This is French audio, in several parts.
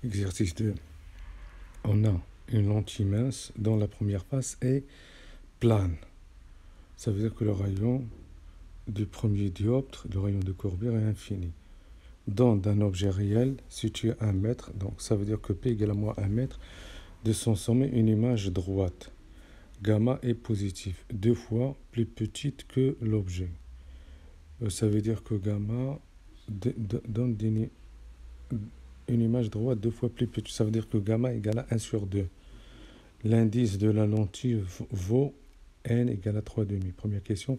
Exercice 2. On a une lentille mince dont la première face est plane. Ça veut dire que le rayon du premier dioptre, le rayon de courbure, est infini. Dans un objet réel situé à 1 mètre, donc ça veut dire que P égale à moins 1 mètre, de son sommet une image droite. Gamma est positif, 2 fois plus petite que l'objet. Ça veut dire que gamma donne une image droite 2 fois plus petite. Ça veut dire que gamma égale à 1 sur 2. L'indice de la lentille vaut n égale à 3,5. Première question,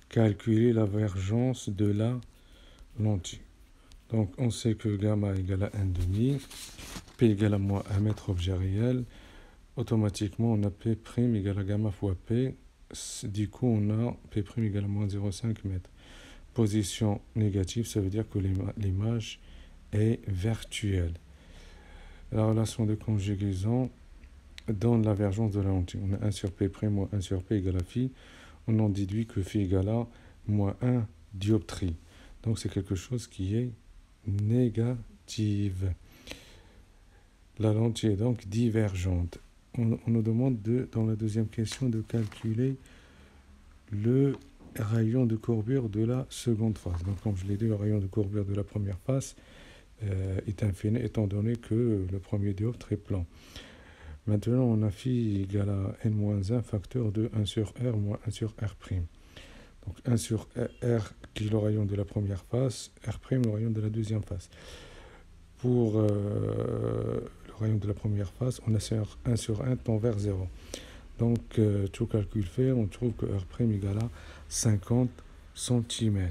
calculer la divergence de la lentille. Donc on sait que gamma égale à 1,5, P égale à moins 1 mètre objet réel. Automatiquement on a P' égale à gamma fois P. Du coup on a P' égale à moins 0,5 mètres. Position négative, ça veut dire que l'image est virtuelle. La relation de conjugaison donne la divergence de la lentille. On a 1 sur P' moins 1 sur P égale à phi. On en déduit que phi égale à moins 1 dioptrie. Donc c'est quelque chose qui est négative. La lentille est donc divergente. On nous demande dans la deuxième question de calculer le rayon de courbure de la seconde face. Donc comme je l'ai dit, le rayon de courbure de la première face est infini étant donné que le premier dioptre est plan. Maintenant, on a phi égale à n-1 facteur de 1 sur r moins 1 sur r'. Donc 1 sur r qui est le rayon de la première face, r' le rayon de la deuxième face. Pour le rayon de la première face, on a 1 sur 1 tend vers 0. Donc tout calcul fait, on trouve que r' égale à 50 cm.